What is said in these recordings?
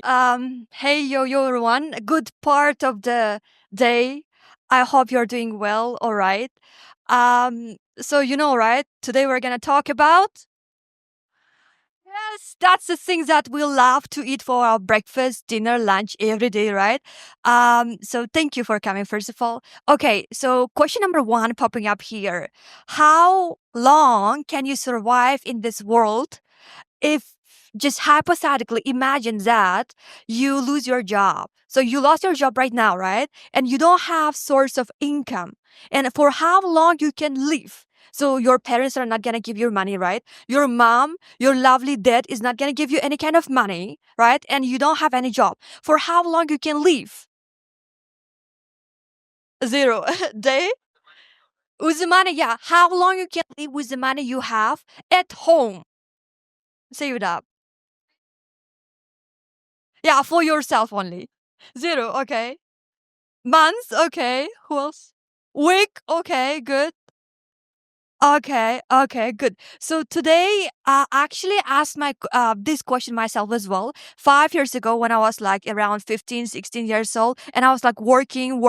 Hey, yo, everyone. A good part of the day. I hope you're doing well, all right. Right? Today we're gonna talk about yes, that's the things that we love to eat for our breakfast, dinner, lunch every day, right? So thank you for coming, first of all. Okay, so question number one popping up here. How long can you survive in this world if just hypothetically imagine that you lose your job, so you lost your job right now, right, and you don't have source of income, and for how long you can live, so your parents are not going to give you money, right, your mom, your lovely dad is not going to give you any kind of money, right, and you don't have any job, for how long you can live? Zero day with the money, yeah, how long you can live with the money you have at home, save it up. Yeah, for yourself only. Zero, okay. Months, okay. Who else? Week, okay, good. Okay, good. So today, I actually asked this question myself as well. 5 years ago, when I was like around 15, 16 years old, and I was like working,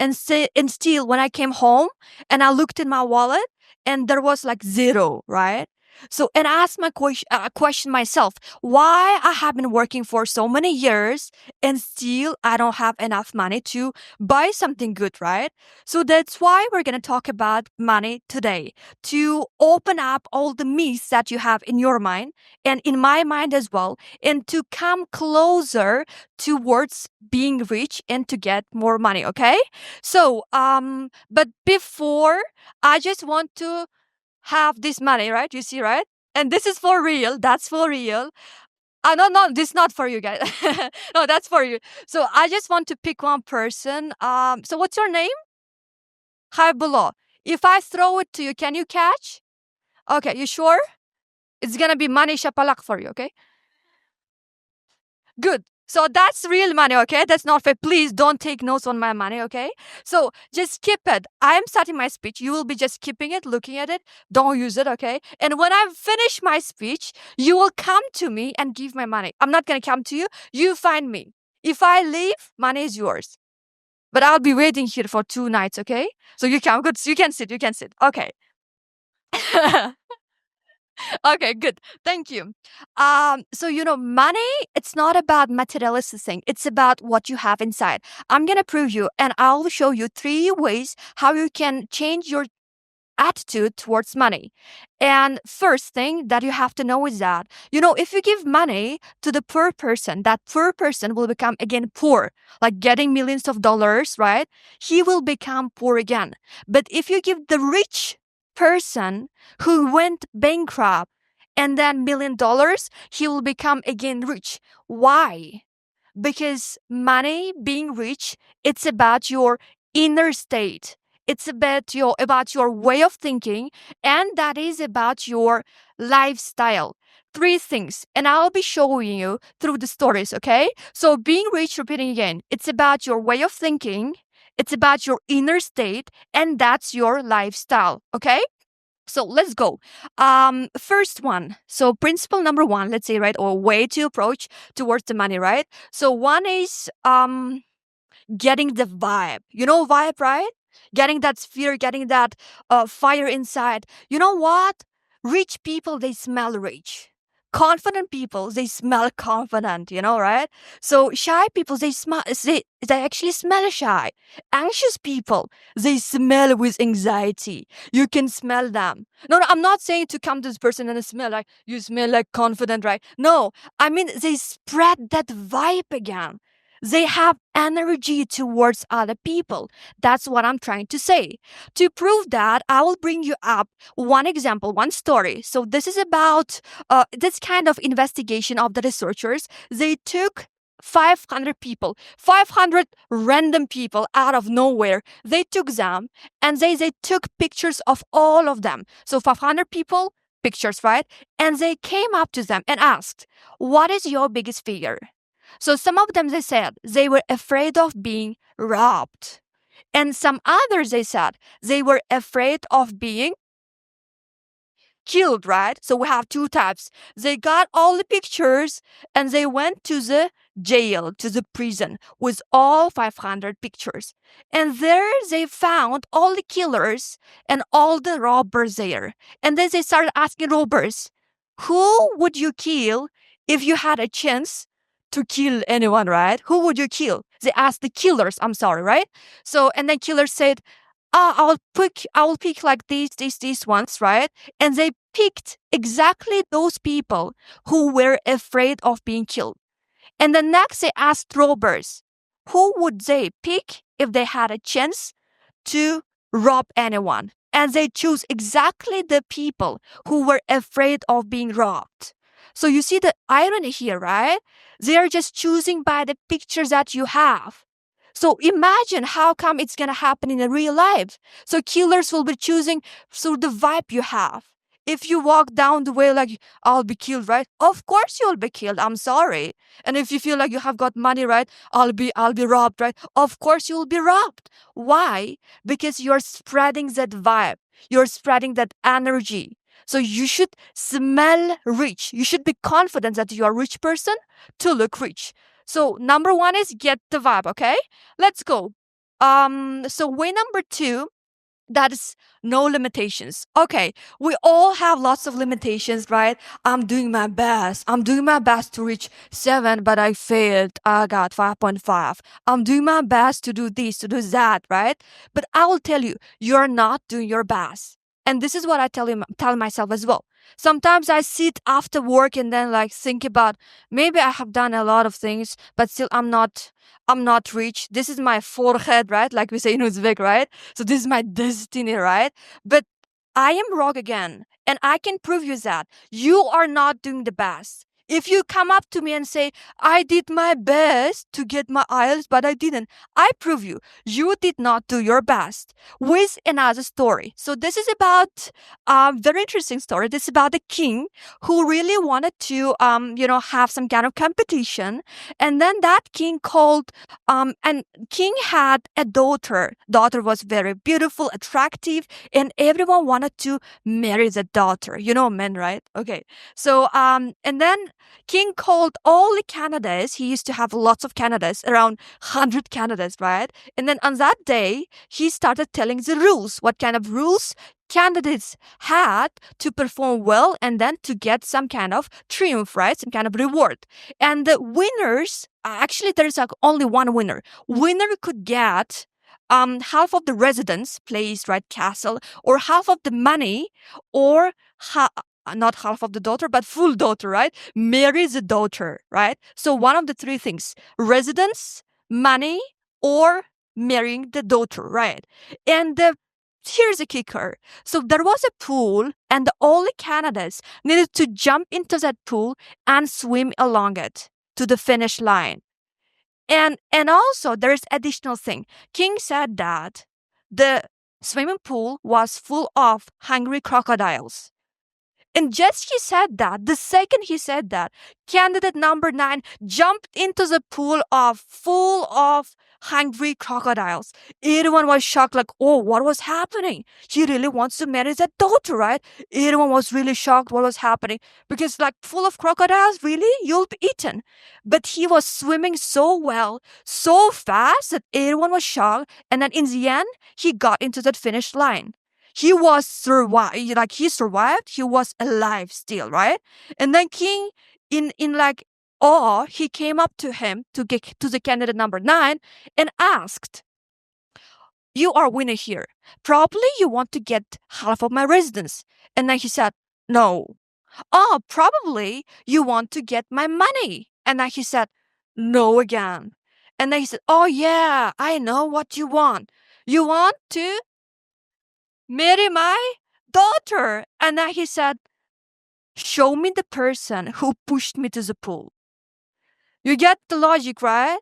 and still when I came home and I looked in my wallet, and there was like zero, right? So, and I asked my question myself, why I have been working for so many years and still I don't have enough money to buy something good, right? So that's why we're going to talk about money today, to open up all the myths that you have in your mind and in my mind as well, and to come closer towards being rich and to get more money, okay? So, but before, I just want to have this money, right? You see, right? And this is for real. That's for real. No, this is not for you guys. No, that's for you. So I just want to pick one person. So what's your name? Hi below. If I throw it to you, can you catch? Okay, you sure? It's gonna be money shapalak for you, okay? Good. So that's real money, okay? That's not fair. Please don't take notes on my money, okay? So just keep it. I am starting my speech. You will be just keeping it, looking at it. Don't use it, okay? And when I finish my speech, you will come to me and give my money. I'm not gonna come to you. You find me. If I leave, money is yours. But I'll be waiting here for 2 nights, okay? So you can good. You can sit. You can sit. Okay. Okay, good. Thank you. Money, it's not about materialistic thing. It's about what you have inside. I'm gonna prove you, and I'll show you 3 ways how you can change your attitude towards money. And first thing that you have to know is that, if you give money to the poor person, that poor person will become again poor, like getting millions of dollars, right? He will become poor again. But if you give the rich person who went bankrupt and then $1 million, he will become again rich. Why? Because money, being rich, it's about your inner state. It's about your way of thinking, and that is about your lifestyle. 3 things, and I'll be showing you through the stories, okay? So being rich, repeating again, it's about your way of thinking, it's about your inner state, and that's your lifestyle, okay? So let's go. First one. So principle number one, let's say, right, or way to approach towards the money, right? So one is getting the vibe. You know vibe, right? Getting that sphere, getting that fire inside. You know what? Rich people, they smell rich. Confident people, they smell confident, right? So shy people, they actually smell shy. Anxious people, they smell with anxiety. You can smell them. No, I'm not saying to come to this person and smell like you smell like confident, right? No, I mean they spread that vibe again. They have energy towards other people. That's what I'm trying to say. To prove that, I will bring you up one example, one story. So this is about this kind of investigation of the researchers. They took 500 people, 500 random people out of nowhere. They took them and they took pictures of all of them. So 500 people, pictures, right? And they came up to them and asked, what is your biggest fear? So some of them, they said they were afraid of being robbed. And some others, they said they were afraid of being killed, right? So we have two types. They got all the pictures and they went to the jail, to the prison with all 500 pictures. And there they found all the killers and all the robbers there. And then they started asking robbers, who would you kill if you had a chance to kill anyone, right? Who would you kill? They asked the killers, I'm sorry, right? So, and then killers said, I'll pick like these ones, right? And they picked exactly those people who were afraid of being killed. And the next they asked robbers, who would they pick if they had a chance to rob anyone? And they choose exactly the people who were afraid of being robbed. So you see the irony here, right? They are just choosing by the pictures that you have. So imagine how come it's going to happen in a real life. So killers will be choosing through the vibe you have. If you walk down the way like, I'll be killed, right? Of course you'll be killed. I'm sorry. And if you feel like you have got money, right? I'll be robbed, right? Of course you'll be robbed. Why? Because you're spreading that vibe. You're spreading that energy. So you should smell rich. You should be confident that you are a rich person to look rich. So number one is get the vibe, okay? Let's go. So way number two, that is no limitations. Okay, we all have lots of limitations, right? I'm doing my best. I'm doing my best to reach 7, but I failed. I got 5.5. I'm doing my best to do this, to do that, right? But I will tell you, you're not doing your best. And this is what I tell myself as well. Sometimes I sit after work and then like think about maybe I have done a lot of things, but still I'm not rich. This is my forehead, right? Like we say in Uzbek, right? So this is my destiny, right? But I am wrong again. And I can prove you that you are not doing the best. If you come up to me and say, I did my best to get my IELTS, but I didn't, I prove you did not do your best. With another story. So this is about a very interesting story. This is about a king who really wanted to, have some kind of competition. And then that king called, and king had a daughter. Daughter was very beautiful, attractive, and everyone wanted to marry the daughter. You know men, right? Okay. So, and then king called all the candidates. He used to have lots of candidates, around 100 candidates, right? And then on that day, he started telling the rules, what kind of rules candidates had to perform well and then to get some kind of triumph, right? Some kind of reward. And the winners, actually, there's only one winner. Winner could get half of the residence place, right, castle, or half of the money, or not half of the daughter, but full daughter, right? Marry the daughter, right? So one of the three things: residence, money, or marrying the daughter, right? And here's a kicker. So there was a pool, and all the candidates needed to jump into that pool and swim along it to the finish line. And also there's additional thing. King said that the swimming pool was full of hungry crocodiles. And just he said that, the second he said that, candidate number 9 jumped into the pool full of hungry crocodiles. Everyone was shocked, like, oh, what was happening? He really wants to marry that daughter, right? Everyone was really shocked what was happening. Because like full of crocodiles, really? You'll be eaten. But he was swimming so well, so fast that everyone was shocked. And then in the end, he got into that finish line. He was survived, like he survived, he was alive still, right? And then king in like awe, he came up to him, to the candidate number 9, and asked, you are winner here. Probably you want to get half of my residence. And then he said, no. Oh, probably you want to get my money. And then he said, no again. And then he said, oh yeah, I know what you want. You want to marry my daughter. And then he said, show me the person who pushed me to the pool. You get the logic, right?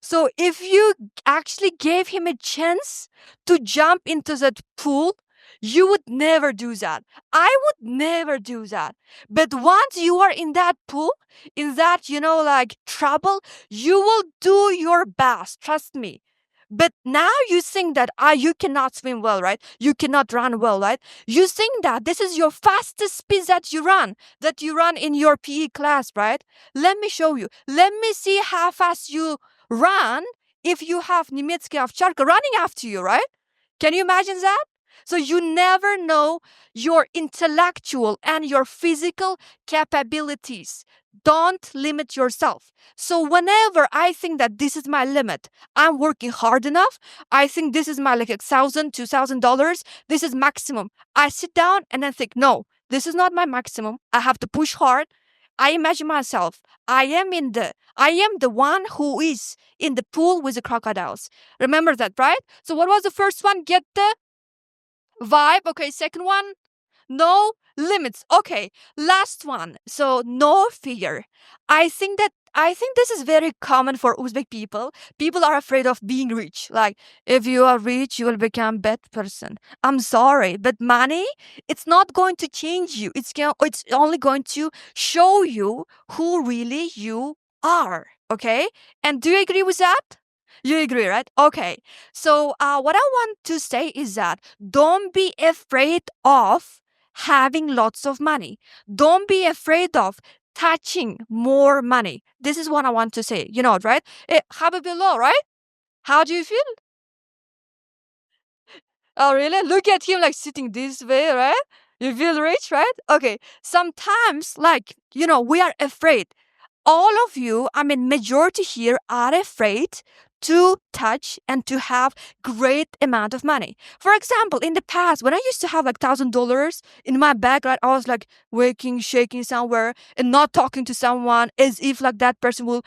So if you actually gave him a chance to jump into that pool, you would never do that. I would never do that. But once you are in that pool, in that, like trouble, you will do your best. Trust me. But now you think that you cannot swim well, right? You cannot run well, right? You think that this is your fastest speed that you run in your PE class, right? Let me show you. Let me see how fast you run if you have немецкий овчарка running after you, right? Can you imagine that? So you never know your intellectual and your physical capabilities. Don't limit yourself. So whenever I think that this is my limit, I'm working hard enough. I think this is my like $1,000, $2,000. This is maximum. I sit down and then think, no, this is not my maximum. I have to push hard. I imagine myself. I am the one who is in the pool with the crocodiles. Remember that, right? So what was the first one? Get the vibe. Okay, second one, no limits. Okay, last one. So no fear. I think this is very common for Uzbek people. People are afraid of being rich. Like, if you are rich, you will become bad person. I'm sorry, but money, it's not going to change you. It's only going to show you who really you are. Okay? And do you agree with that? You agree, right? Okay. So what I want to say is that don't be afraid of having lots of money. Don't be afraid of touching more money. This is what I want to say. You know, right? Have it below, right? How do you feel? Oh, really? Look at him like sitting this way, right? You feel rich, right? Okay. Sometimes, like, we are afraid. All of you, I mean, majority here are afraid to touch and to have great amount of money. For example, in the past, when I used to have like $1,000 in my bag, right, I was like waking, shaking somewhere and not talking to someone as if like that person will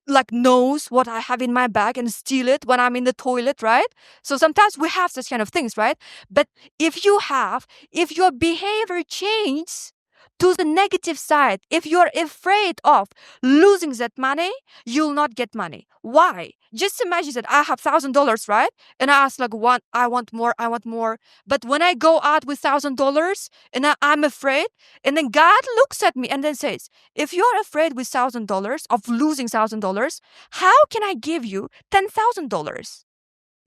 like knows what I have in my bag and steal it when I'm in the toilet, right? So sometimes we have such kind of things, right? But if your behavior changes to the negative side, if you're afraid of losing that money, you'll not get money. Why? Just imagine that I have $1,000, right? And I ask like one, I want more. But when I go out with $1,000 and I'm afraid, and then God looks at me and then says, if you're afraid with $1,000 of losing $1,000, how can I give you $10,000?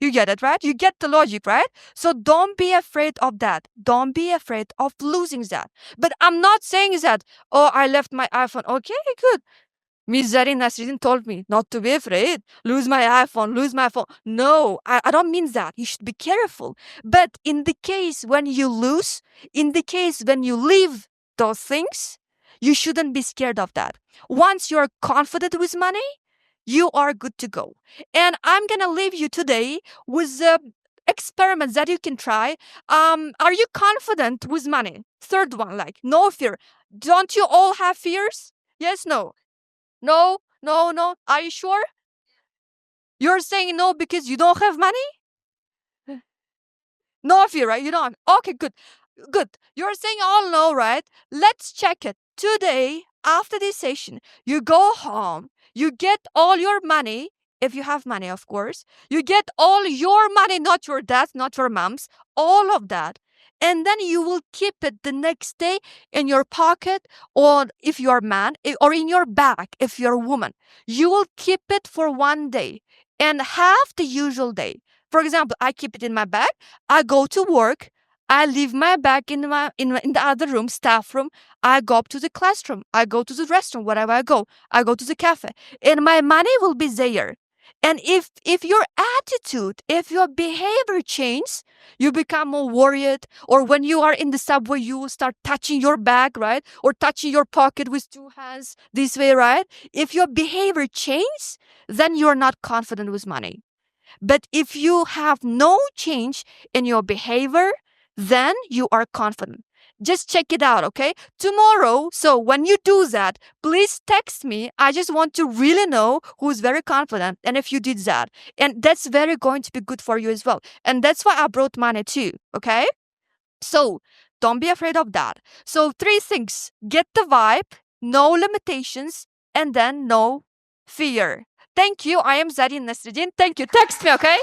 You get it, right? You get the logic, right? So don't be afraid of that. Don't be afraid of losing that. But I'm not saying that, oh, I left my iPhone. Okay, good. Miss Zarina told me not to be afraid. Lose my iPhone, lose my phone. No, I don't mean that. You should be careful. But in the case when you lose, in the case when you leave those things, you shouldn't be scared of that. Once you're confident with money, you are good to go. And I'm going to leave you today with experiments that you can try. Are you confident with money? Third one, like no fear. Don't you all have fears? Yes, no. No, no, no. Are you sure? You're saying no because you don't have money? No fear, right? You don't. Okay, good. Good. You're saying all no, right? Let's check it. Today, after this session, you go home, you get all your money, if you have money, of course. You get all your money, not your dad's, not your mom's, all of that. And then you will keep it the next day in your pocket, or if you're a man, or in your bag, if you're a woman. You will keep it for one day and half the usual day. For example, I keep it in my bag. I go to work. I leave my bag in the other room, staff room. I go up to the classroom. I go to the restroom, wherever I go. I go to the cafe. And my money will be there. And if your attitude, if your behavior changes, you become more worried. Or when you are in the subway, you will start touching your bag, right? Or touching your pocket with two hands this way, right? If your behavior changes, then you're not confident with money. But if you have no change in your behavior, then you are confident. Just check it out, okay? Tomorrow, so when you do that, please text me. I just want to really know who's very confident and if you did that. And that's very going to be good for you as well. And that's why I brought money too, okay? So don't be afraid of that. So 3 things: get the vibe, no limitations, and then no fear. Thank you. I am Zarina Nasruddin. Thank you. Text me, okay?